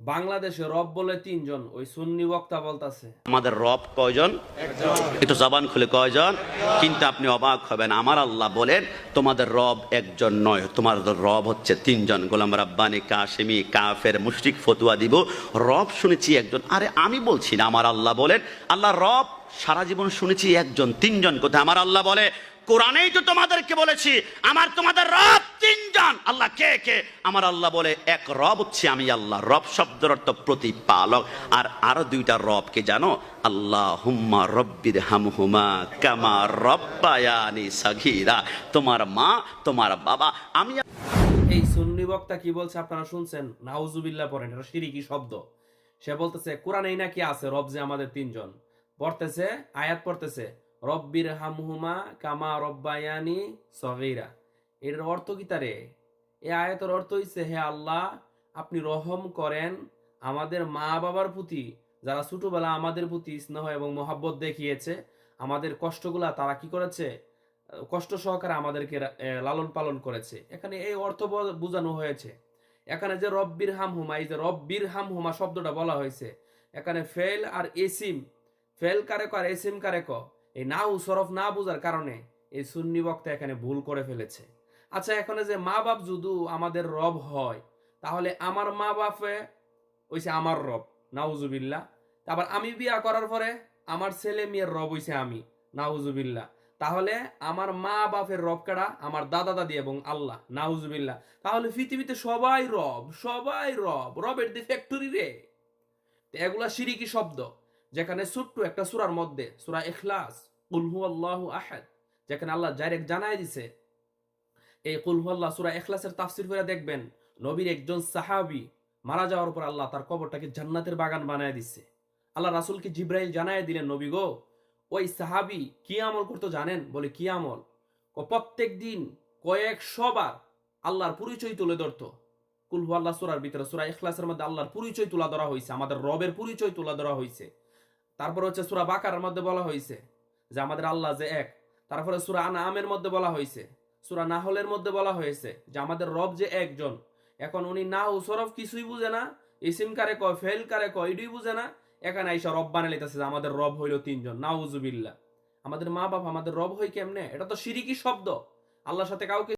বাংলাদেশে রব বলে তিনজন, ওই সুন্নি বক্তা বলতাছে। আমাদের রব কয়জন? একটু জবান খুলে কয়জন? কিন্তু আপনি অবাক হবেন, আমার আল্লাহ বলেন তোমাদের রব একজন নয়, তোমাদের রব হচ্ছে তিনজন। গোলাম রাব্বানি, কাশেমি, কাফের, মুশরিক ফতুয়া দিব রব শুনেছি একজন। আরে আমি বলছি না, আমার আল্লাহ বলেন আল্লাহ রব সারা জীবন শুনেছি একজন। তিনজন কোথায়? আমার আল্লাহ বলে কোরআনেই তো তোমাদেরকে বলেছি আমার তোমাদের রব তিনজন। আল্লাহ কে কে? আমার আল্লাহ বলে এক রব হচ্ছে আমি আল্লাহ। রব শব্দের অর্থ প্রতিপালক। আর আরো দুইটা রব কে জানো? আল্লাহুম্মা রব্বির হামহুমা কামা রব্বায়ানি সাগীরা। তোমার মা, তোমার বাবা, আমি। এই সুন্নি বক্তা কি বলছে আপনারা শুনছেন? নাউজুবিল্লাহ পড়েন, এটা শিরকি শব্দ। সে বলতেছে কোরআনেই নাকি আছে রব যে আমাদের তিনজন। পড়তেছে, আয়াত পড়তেছে, রব্বির হামহুমা কামা রব্বায়ানি সগীরা। এর অর্থ কি তারে? এই আয়াতের অর্থ হইছে, হে আল্লাহ, আপনি রহম করেন আমাদের মা বাবার প্রতি, যারা ছোটবেলা আমাদের প্রতি স্নেহ এবং মহাব্বত দেখিয়েছে। আমাদের কষ্টগুলা তারা কি করেছে? কষ্ট সহকারে আমাদেরকে লালন পালন করেছে। এখানে এই অর্থ বোঝানো হয়েছে। এখানে যে রব্বির হাম হুমা, এই যে রব্বির হাম হুমা শব্দটা বলা হয়েছে, এখানে ফেল আর এসিম, ফেল কারেক আর এসিম কারেক, এই নাউ সরফ না বোঝার কারণে এই সুন্নি বক্তা এখানে ভুল করে ফেলেছে। আচ্ছা, এখানে যে মা বাপ যদি আমাদের রব হয়, তাহলে আমার মা বাপে হইছে আমার রব, নাউজুবিল্লাহ। আবার আমি বিয়া করার পরে আমার ছেলে মেয়ের রব হইছে আমি, নাউজুবিল্লাহ। তাহলে আমার মা বাপের রব কারা? আমার দাদা দাদি এবং আল্লাহ, নাউজুবিল্লাহ। তাহলে পৃথিবীতে সবাই রব, সবাই রব, রবের দি ফ্যাক্টরি রে। এগুলা শিরিকি শব্দ। যেখানে ছোট্ট একটা সূরার মধ্যে, সূরা ইখলাস, কুল হুয়াল্লাহু আহাদ, যেখানে আল্লাহ ডাইরেক্ট জানায় দিছে। এই কুল হুয়াল্লাহ সূরা ইখলাসের তাফসীর করে দেখবেন, নবীর একজন সাহাবী মারা যাওয়ার পর আল্লাহ তার কবরটাকে জান্নাতের বাগান বানায় দিচ্ছে। আল্লাহ রাসূলকে জিব্রাইল জানায় দিলেন, নবী গো, ওই সাহাবী কি আমল করতো জানেন? বলে কি আমল? প্রত্যেক দিন কয়েকশো বার আল্লাহর পরিচয় তুলে ধরতো। কুল হুয়াল্লাহ সূরার ভিতরে সূরা ইখলাসের মধ্যে আল্লাহর পরিচয় তুলে ধরা হয়েছে, আমাদের রবের পরিচয় তুলে ধরা হয়েছে। তারপর হচ্ছে সূরা বাকারার মধ্যে বলা হয়েছে যে আমাদের আল্লাহ যে এক। তারপরে সূরা আনআমের মধ্যে বলা হয়েছে, সূরা নাহলের মধ্যে বলা হয়েছে যে আমাদের রব যে একজন। এখন উনি নাহু সরফ কিছুই বুঝে না, ইসিম কারে কয়, ফেল কারে কয়, এটাই বুঝে না। এখানে আইসা রব বানাই লিতেছে যে আমাদের রব হইল তিনজন, নাউজুবিল্লাহ। আমাদের মা বাপ আমাদের রব হয় কেমনে? এটা তো শিরিকি শব্দ। আল্লাহর সাথে কাউকে